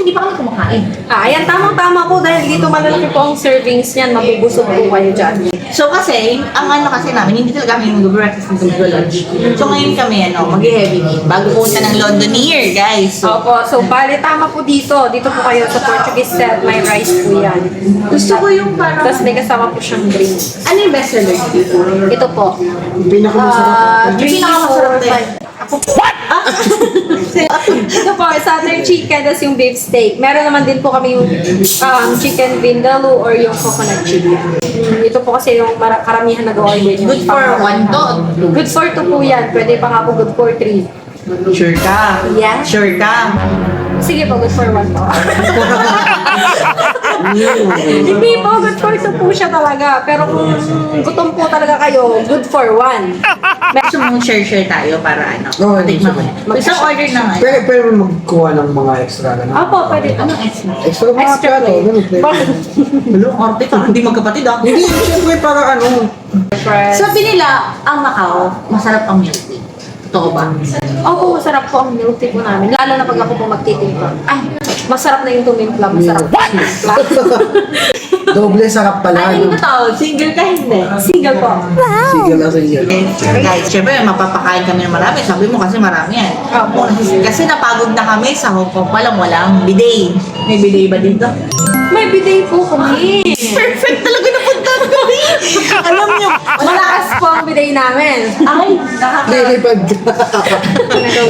hindi pa kami kumakain. Ayan, tamang-tama po dahil dito malalaki po ang servings niyan. Mabubusog po kayo dyan. So kasi, ang ano kasi namin, hindi talaga kami mag-breakfast and mag-lunch. So ngayon kami, mag-heavy meal. Bago punta ng Londonier, guys. So, Opo, so bali tama po dito. Dito po kayo sa Portuguese set. May rice po yan. gusto ko yung parang... Tapos may kasama po siyang drinks. Ano yung best seller dito? Ito po. Pinakamasarap. Yung pinakamasarap din. What? Ito po, southern chicken, tas yung beef steak. Meron naman din po kami yung chicken vindaloo or yung coconut chicken. Ito po kasi yung karamihan nag-order yung Good for one to. Good for 2 po yan. Pwede pa nga po good for 3. Sure ka? Yeah. Sure ka? Sige po, good for 1 po. Hindi po, good for 2 po siya talaga. Pero kung gutom po talaga kayo, good for 1. Gusto mong share tayo para ano? Oo, Tikman mo. sige. Isang order na nga. Pero magkuha ng mga extra na. Opo, pwede po. Anong extra? Extra mga Extra plato. plate. Ganun plate. Bakit? Hello, arte ka. Hindi magkapatid ah. Hindi, siyempre para ano. Sabi nila, ang Macau, masarap ang milk tea. Totoo ba? Opo, masarap po ang milk tea po namin. Lalo na pag ako po magtitimpla. Ay, masarap na yung tumimpla. Masarap po yung timpla. Doble sarap pala. Ano No? ba to? Single ka hindi? Single po. Sige lang sa iyo. Guys, syempre mapapakain kami ng marami. Sabi mo kasi marami yan. Opo. Kasi napagod na kami sa Hong Kong pa lang walang bidet. May bidet ba dito? May bidet po kami. Perfect talaga na punta kami. Alam niyo, Malakas po ang bidet namin. ay, nakaka... Nilipad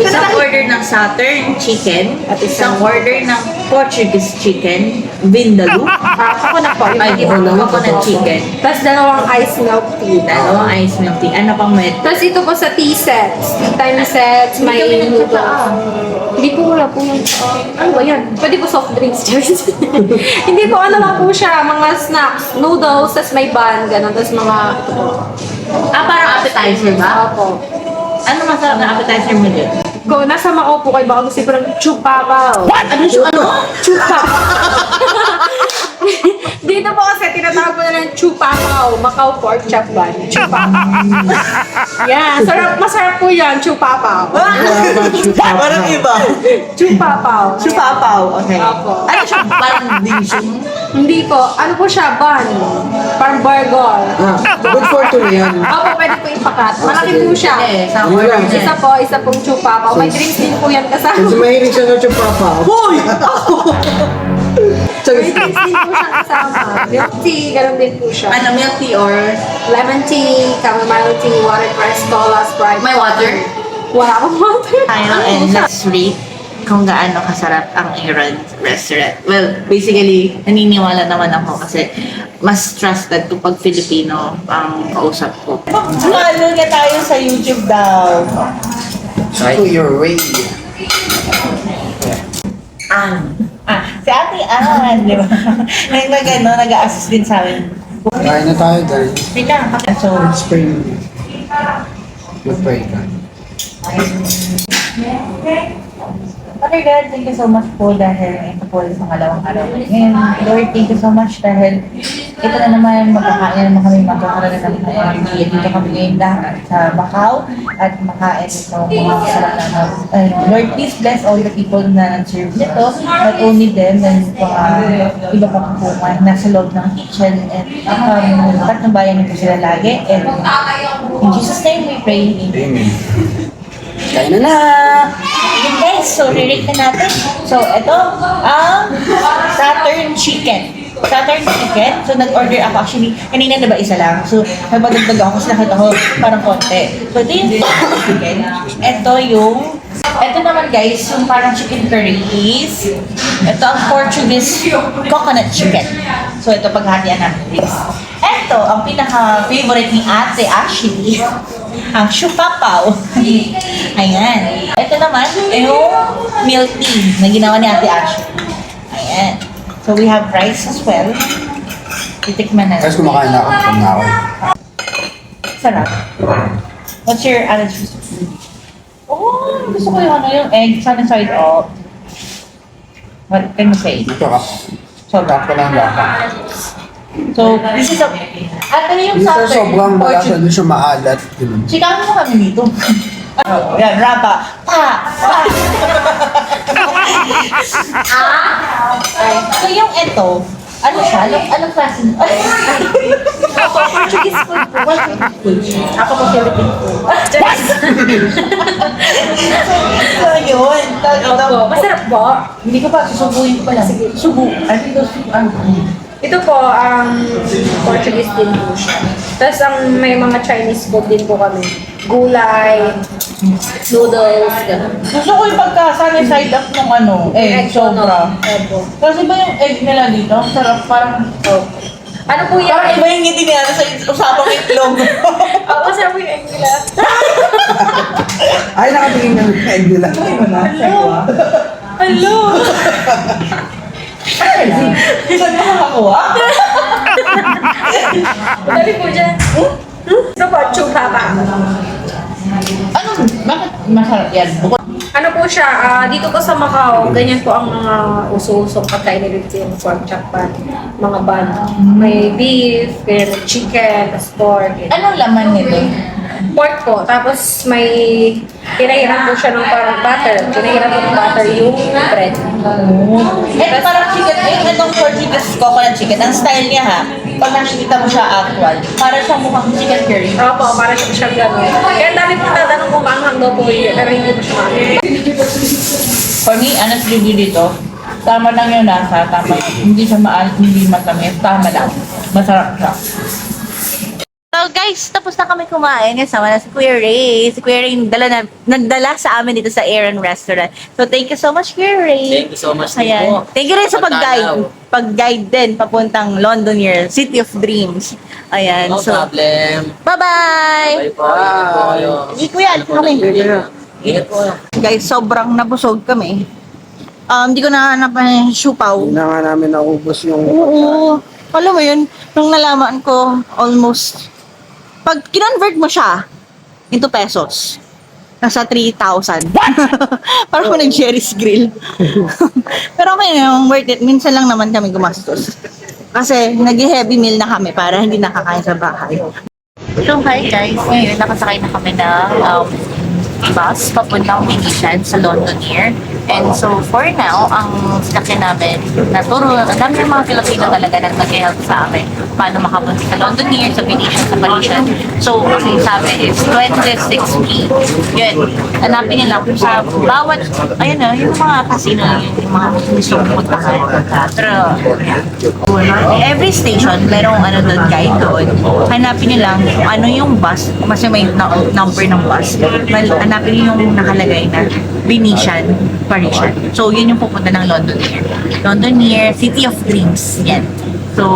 Isang order ng Southern chicken at isang order ng Portuguese chicken, vindaloo. Coconut po. Yung Ay, coconut chicken. Tapos dalawang ice milk tea. Dalawang ice milk tea. Ano pang met? Tapos ito po sa tea sets. Tea time sets. May Hindi kami noodles. nagtataka. Hindi po wala po yung... ano ba yan? Pwede po soft drinks. Hindi po ano lang po siya. Mga snacks. Noodles. Tapos may bun. Ganun. Tapos mga... ito po. Parang appetizer ba? Opo. Ano masarap na appetizer mo dyan? Kung nasa Macau po kayo, baka gusto po ng chupapaw. Ano siya? Ano? Dito po kasi tinatawag po na ng chupapaw. Macau pork chop bun. Chupapaw. Yan. Masarap po yan. Chupapaw. Parang iba. Chupapaw. Chupapaw. Okay. Opo. Ano siya? Parang dimsum? Hindi po. Ano po siya? Bun. Parang burger. Good for two na yan. Opo, pwede po ipakat. Malaki po siya. Sa Yun order lang. Isa po, isa pong chupapaw. May drinks din po yan kasama. Kasi mahilig siya sa chupapa. Hoy! May drinks din po siya kasama. Milk tea, ganun din po siya. Ano, milk tea or Lemon tea, chamomile tea, watercress, cola, Sprite. may water? Wala akong water. Tayo and let's rate kung gaano kasarap ang Iran restaurant. Well, basically, naniniwala naman ako kasi mas trusted to pag Filipino ang kausap ko. Follow na tayo sa YouTube daw. To your way. Si Ate Ann, di ba? Nag-assist din sa amin. Kain na tayo guys. Sila, so, Spring. Mag-pray ka. Father God, thank you so much po dahil ito po yung pangalawang araw. And Lord, thank you so much dahil ito na naman, magkakain naman kami magkakaroon ng energy. Dito kami ngayon lahat sa Macau at makain ito mga masarap na and Lord, please bless all the people na nag-serve nito. Not only them, and iba pa po mga nasa loob ng kitchen. And tatlong bayan nito sila lagi. And in Jesus' name we pray. Amen. Kain na na! Yun guys, so re-rate na natin. So, ito ang Saturn chicken. Saturn chicken. So, nag-order ako. Actually, kanina na ba isa lang? So, napadagdag ako kasi nakita ko parang konti. So, ito yung Saturn chicken. Ito naman guys, yung parang chicken curries. Ito ang Portuguese coconut chicken. So, ito paghatian natin guys. Ito, ang pinaka-favorite ni Ate Ashley. Ang chupapaw. Ayan. Ito naman, yung milk tea na ginawa ni Ate Ashley. Ayan. So, we have rice as well. Titikman na. Guys, kumakain na ako. Kung na ako. Sarap. What's your allergy? Oh, gusto ko yung yung egg, sana side up. What can you say? Dito ka. Sobra. Ako lang laka. So, this is a... At ano yung Dito Saturn? sobrang malasa. Portuguese. Doon siya maalat. Ganun. Chikahan mo kami dito. Yan, rapa. Pa! Pa! So yung ito, ano siya? Anong klase? Opo, Portuguese food po. Ako po Philippine food. So yun. Opo, masarap po. Hindi ko pa, susubuin ko pa lang. Sige. Subu. Ano ito? Ito po, ang Portuguese din po siya. Tapos ang may mga Chinese food din po kami. Gulay, noodles, gano'n. Gusto ko yung pagkasanay side up ng egg, sobra. Opo. Kasi ba yung egg nila dito? Sarap, parang, Ano po yan? parang iba yung ngiti nila sa usapang itlog. Oo, masarap po yung egg nila. Ay, nakatingin ng egg nila. Hello! Saan mo nakakuha? Dali po dyan. Ito po, chupapa. Ano? Bakit masarap yan? Bukod Ano po siya, dito po sa Macau, ganyan po ang mga uso-usong pagkain nila dito yung pork chop pan, mga bun. May beef, ganyan, may chicken, tas pork. anong laman nito? Pork po, tapos may pinahiran po siya ng parang butter. Pinahiran po ng butter yung bread. Eh, parang chicken, yung anong Portuguese coconut chicken, ang style niya ha, pag nakikita mo siya actual, para siyang mukhang chicken curry. Opo, para siya gano'n. Kaya ang dami pong tatanong kung maanghang daw po yun, pero hindi po siya maanghang. For me, honest review dito, tama lang yung lasa, tama. Hindi siya hindi matamis, tama lang. Masarap siya. So guys, tapos na kami kumain. Kasama na si Kuya Ray. Si Kuya Ray nagdala sa amin dito sa Aaron Restaurant. So thank you so much, Kuya Ray. Thank you so much din Ayan. po. Thank you rin sa pag-guide. Pagtanaw. Pag-guide din papuntang London here, City of Dreams. Ayan. No So, problem. bye-bye! Bye po. Ingat po kayo. Hindi Kuya, kami. Ingat po. Guys, sobrang nabusog kami. Hindi ko nahanap ng siupaw. Hindi na nga namin naubos yung... Oo. Alam mo yun, nung nalaman ko, almost, pag kinonvert mo siya into pesos, nasa 3,000. Parang nag-Jerry's Grill. Pero okay naman, worth it. Minsan lang naman kami gumastos. Kasi nag-heavy meal na kami para hindi nakakain sa bahay. So hi guys, ngayon nakasakay na kami ng bus papuntang Venetian sa Londonier. And so for now, ang sinakyan namin, naturo, ang dami ng mga Pilipino talaga na nag-help sa amin paano makapunta sa Londonier, sa Venetian, sa Parisian. So, ang sabi is 26p. Yun. Hanapin nila kung sa bawat, ayun na, yung mga casino, yung mga gusto kong puntahan. Pero, yeah. Every station, merong ano doon, guide doon. Hanapin nyo lang kung ano yung bus, kasi may number ng bus. Hanapin nyo yung nakalagay na Venetian, Parisian. So, yun yung pupunta ng Londonier. Londonier, City of Dreams. Yan. So,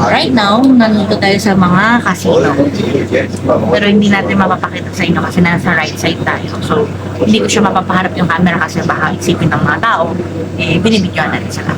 right now, nandito tayo sa mga casino. Pero hindi natin mapapakita sa inyo kasi nasa right side tayo. So, hindi ko siya mapapaharap yung camera kasi baka isipin ng mga tao, binibidyoan natin sila.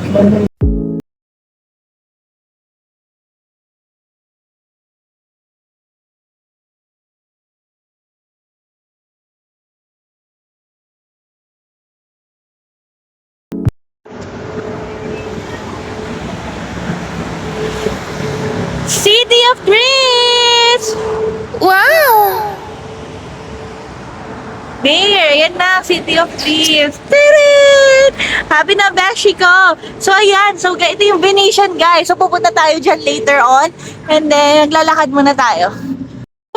City of Dreams! Wow! There, yan na, City of Dreams. Tarin! Happy na beshi ko! So, ayan. So, ito yung Venetian, guys. So, pupunta tayo dyan later on. And then, naglalakad muna tayo.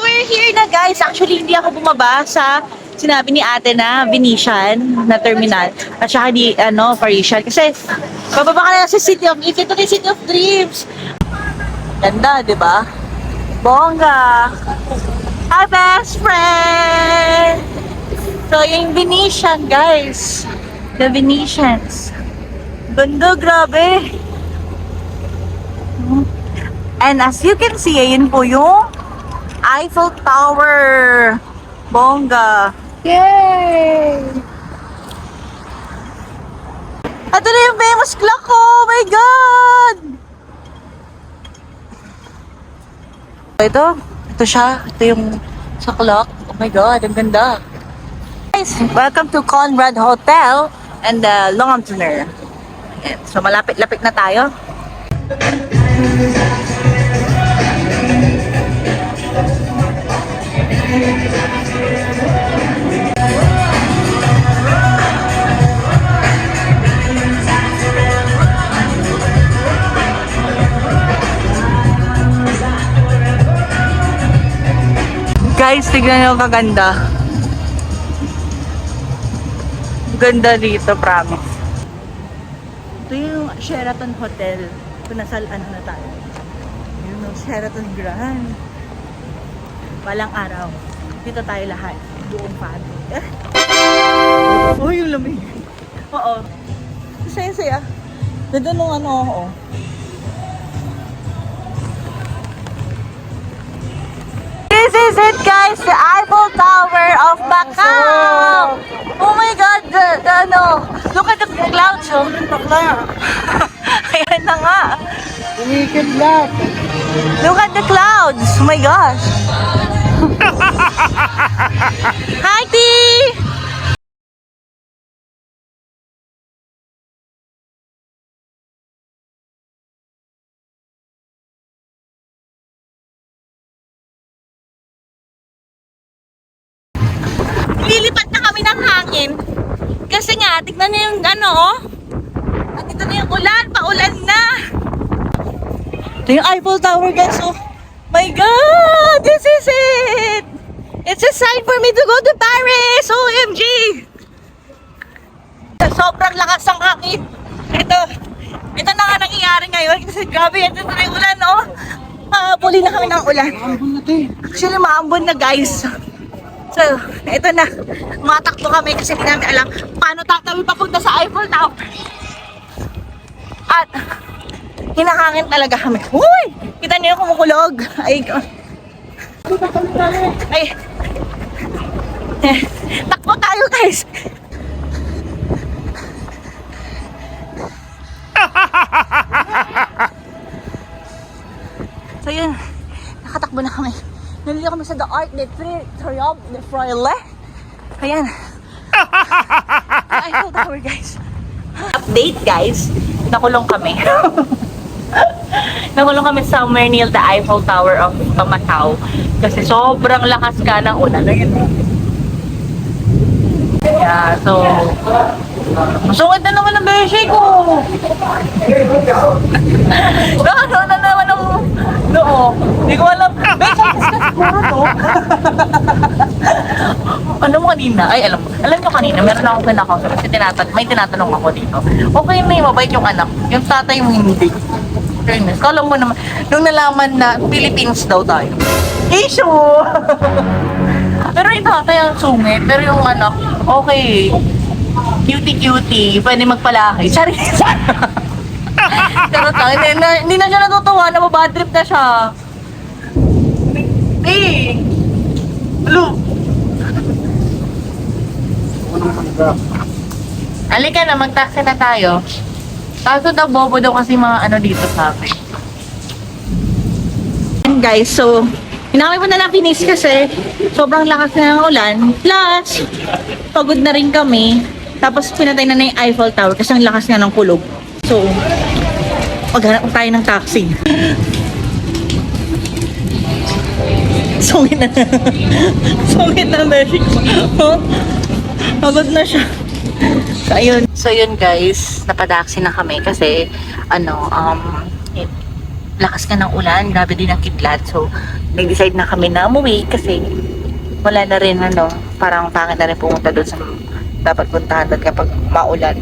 We're here na, guys. Actually, hindi ako bumaba sa sinabi ni ate na Venetian na terminal. At saka di, Parisian. Kasi, bababa ka na sa City of Dreams. Ito na yung City of Dreams. Ganda, di ba? Bongga! Hi, best friend! So, yung Venetian, guys. The Venetians. Ganda, grabe. And as you can see, ayun po yung Eiffel Tower. Bongga. Yay! Ito na yung famous clock ko! Oh my God! Ito siya. Ito yung sa clock. Oh my God, ang ganda. Guys, welcome to Conrad Hotel and the Londoner. So malapit-lapit na tayo. Guys, tignan nyo kaganda. Ganda dito, promise. Ito yung Sheraton Hotel. Kung nasa ano na tayo. Yun yung Sheraton Grand. Walang araw. Dito tayo lahat. Buong family. Oh, yung lamig. Oo. Saya-saya. Ganda nung ano, oo. This is it, guys! The Eiffel Tower of Macau! Oh my God! Look at the clouds, oh. Ayan na nga. Umikidlat. Look at the clouds! Oh my gosh! Hi, T! Lilipat na kami ng hangin. Kasi nga, tignan niyo yung ano, oh. At ito na yung ulan, paulan na. Ito yung Eiffel Tower, guys, oh. My God! This is it! It's a sign for me to go to Paris! OMG! Sobrang lakas ng hangin. Ito na nga nangyayari ngayon. Kasi grabe, ito na yung ulan, oh. Puli na kami ng ulan. Actually, maambon na, guys. So, ito na. Matakbo kami kasi hindi namin alam paano tatawid papunta sa Eiffel Tower. At, hinahangin talaga kami. Uy! Kita niyo yung kumukulog. Ay, takbo tayo, guys. So, yun. Nakatakbo na kami. Nalila kami sa The Arc de Triomphe de Froyle. Ayan. Eiffel Tower, guys. Update, guys. Nakulong kami. Nakulong kami somewhere near the Eiffel Tower of Macau. Kasi sobrang lakas ka ng ulan. Ayan. Yeah, so... Masungit na naman ang beshi ko! Ano na naman ang... Oo. Hindi ko alam. Beshi, kasi siguro to. Alam mo kanina? Ay, alam nyo kanina, meron akong kinakausap kasi may tinatanong ako dito. Okay, may mabait yung anak. Yung tatay mo hindi. Fairness. Kala mo naman, nung nalaman na Philippines daw tayo. Issue! Pero yung tatay ang sungit, pero yung anak, okay. Cutie-cutie, pwede magpalaki. Sorry. Pero hindi na siya natutuwa, nababadrip na siya. Eh! Hello! Halika na, mag-taxi na tayo. Kaso daw, bobo daw kasi mga ano dito sa akin. And guys, so, hinakami ko na lang finish kasi sobrang lakas na ng ulan. Plus, pagod na rin kami. Tapos pinatay na yung Eiffel Tower kasi ang lakas nga ng kulog. So, maghanap tayo ng taxi. Sungit na. Sungit na beshi ko. Pagod na siya. So yun guys, napadaksi na kami kasi lakas ka ng ulan, grabe din ang kidlat. So, nag-decide na kami na umuwi kasi wala na rin parang pangit na rin pumunta doon sa dapat puntahan doon kapag maulan.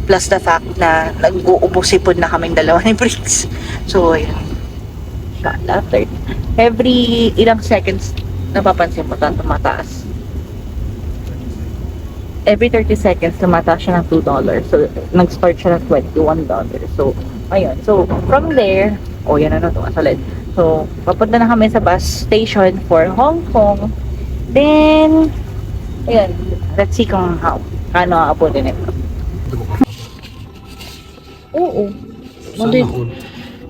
Plus the fact na nag-uubos-sipon na kaming dalawa ni Briggs. So, ayun. After every ilang seconds, napapansin mo tumataas. Every 30 seconds, tumataas siya ng $2. So, nag-start siya ng $21. So, ayun. So, from there, yan na ito, solid. So, papunta na kami sa bus station for Hong Kong. Then, ayun. Let's see kung paano aabutin ito. Oo.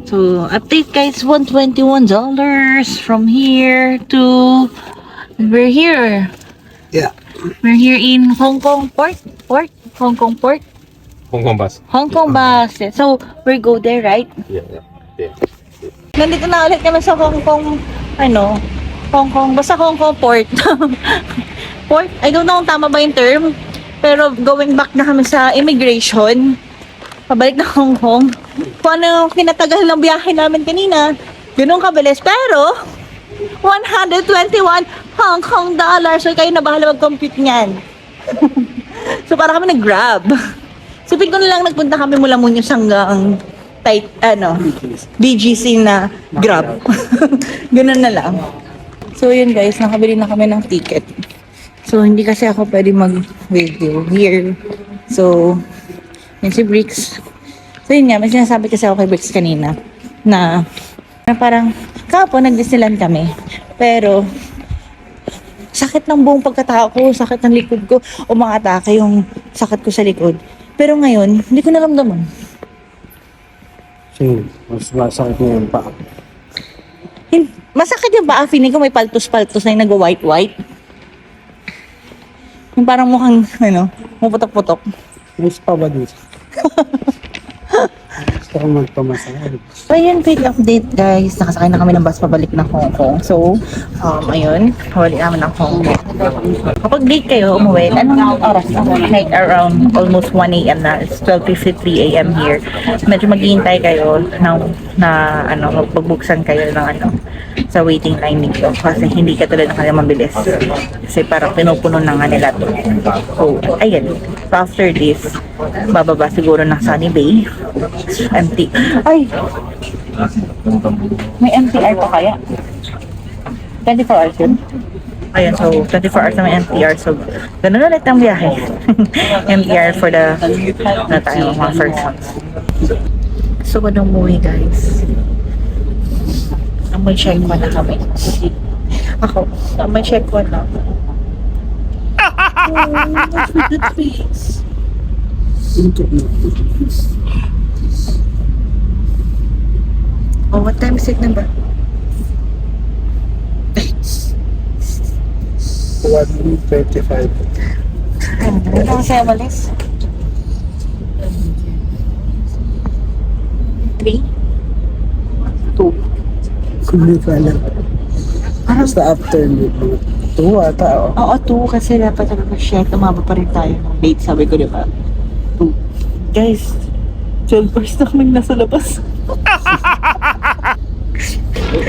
So, update guys, $121 from here to... We're here. Yeah. We're here in Hong Kong Port. Hong Kong Port. Hong Kong bus. Hong Kong bus. So, we go there, right? Yeah. Nandito na ulit kami sa Hong Kong, Hong Kong, basta Hong Kong Port. Port, I don't know kung tama ba yung term, pero going back na kami sa immigration, pabalik na Hong Kong. Kung ano yung kinatagal ng biyahe namin kanina, ganun kabilis, pero 121 Hong Kong dollars. So kayo na bahala mag-compute niyan. So para kami nag-grab. Sipin ko na lang nagpunta kami mula Muñoz hanggang BGC na grab. Ganun na lang. So yun guys, nakabili na kami ng ticket. So hindi kasi ako pwede mag-video here. So, yun si Bricks. So yun nga, may sinasabi kasi ako kay Bricks kanina na parang kapon nag-Disneyland kami. Pero sakit ng buong pagkatao ko, sakit ng likod ko, umaatake yung sakit ko sa likod. Pero ngayon, hindi ko naramdaman. Sige, mas masakit niya yung paa. Masakit yung paa, feeling ko may paltos-paltos na yung nag-white-white. Yung parang mukhang, muputok-putok. May spa ba dito? Gusto ko magpamasahe. So, ayun, quick update guys. Nakasakay na kami ng bus pabalik ng Hong Kong. So, ayun, huli namin ng Hong Kong. Kapag late kayo umuwi, anong oras na? Like around almost 1 a.m. na. It's 12:53 a.m. here. Medyo maghihintay kayo magbubuksan kayo ng sa waiting line dito. Kasi hindi ka tulad ng kaya mabilis. Kasi parang pinupuno na nga nila to. So, ayun. So, after this, bababa siguro ng Sunny Bay. Empty. Ay! May MTR pa kaya? 24 hours yun? Ayun, so 24 hours na may MTR. So, ganun ulit ang biyahe. MTR for the mga first months. So, ganun umuwi guys. May check one na kami. Ako, may check one na. Oh, what time is it na ba? 1:25. Ano kasi malis? 3? 2? Hindi ko alam. Basta after mga 2 ata. Oh. Oo, 2 kasi dapat share. Tumaba pa rin tayo ng date, sabi ko, di ba? 2. Guys, 12 hours na kami nasa labas.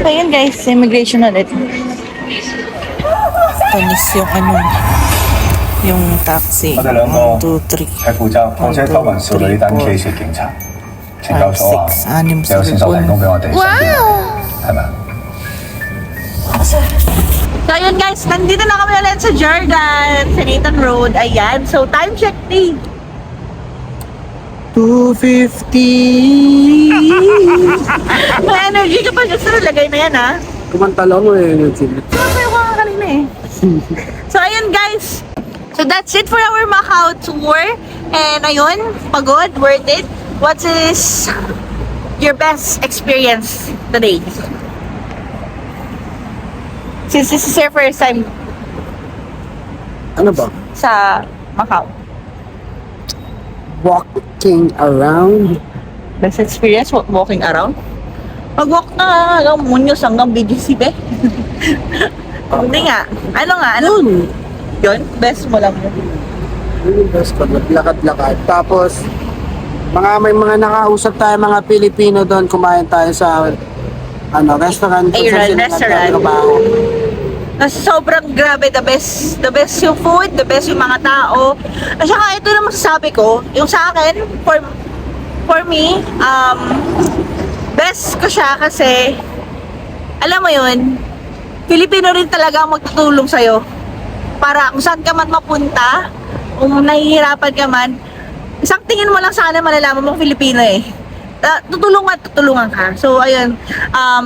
Ayun guys, immigration ulit. Panis yung yung taxi. 1, 2, 3. 係負責火車偷運少女單 case 嘅警察，懲教所話 6, 6, 有線索提供俾我哋身邊人，係咪？ So ayun guys, nandito na kami ulit sa Jordan, sa Nathan Road. Ayan, so time check ni 2:50. may energy ka pa gusto na lagay na yan ha. Kumanta lang mo eh. Sayo ka nga kanina eh. So ayun guys, so that's it for our Macau tour. And ayun, pagod, worth it. What is your best experience today? Since this is your first time Ano ba? sa Macau. Walking around. Best experience walking around? Pag-walk na hanggang Muñoz hanggang BGC be. Hindi nga. Ano? Yun? Best mo lang yun. Yun yung best ko. Lakad-lakad. Tapos, may mga nakausap tayo mga Pilipino doon. Kumain tayo sa restaurant. Ayun, restaurant. Kasi sobrang grabe, the best yung food, the best yung mga tao. At saka ito na masasabi ko, yung sa akin, for me, best ko siya kasi, alam mo yun, Pilipino rin talaga ang magtutulong sa'yo. Para kung saan ka man mapunta, kung nahihirapan ka man, isang tingin mo lang sana malalaman mong Filipino eh. Tutulungan ka. So, ayun.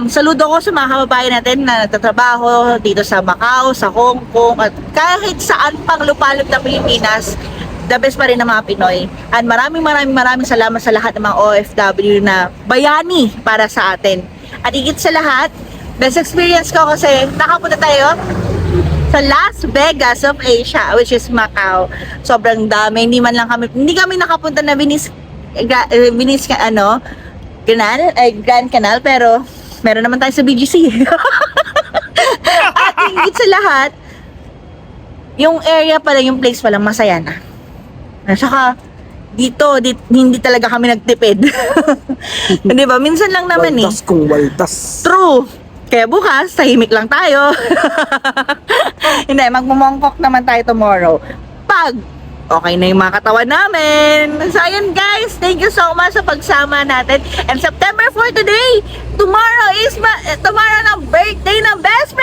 Saludo ko sa mga kababayan natin na nagtatrabaho dito sa Macau, sa Hong Kong, at kahit saan pang lupalop ng Pilipinas, the best pa rin ng mga Pinoy. And maraming salamat sa lahat ng mga OFW na bayani para sa atin. At higit sa lahat, best experience ko kasi nakapunta tayo sa Las Vegas of Asia, which is Macau. Sobrang dami. Hindi kami nakapunta na Grand Canal, pero meron naman tayo sa BGC. At higit sa lahat, yung area pa lang, yung place pa lang, masaya na. At saka, dito, hindi talaga kami nagtipid. Di ba? Minsan lang naman Waltas kung waltas. True. Kaya bukas, tahimik lang tayo. Hindi, magmumongkok naman tayo tomorrow. Pag okay na yung mga katawan namin. So, ayun guys, thank you so much sa pagsama natin. And September 4 today, tomorrow ng birthday ng best friend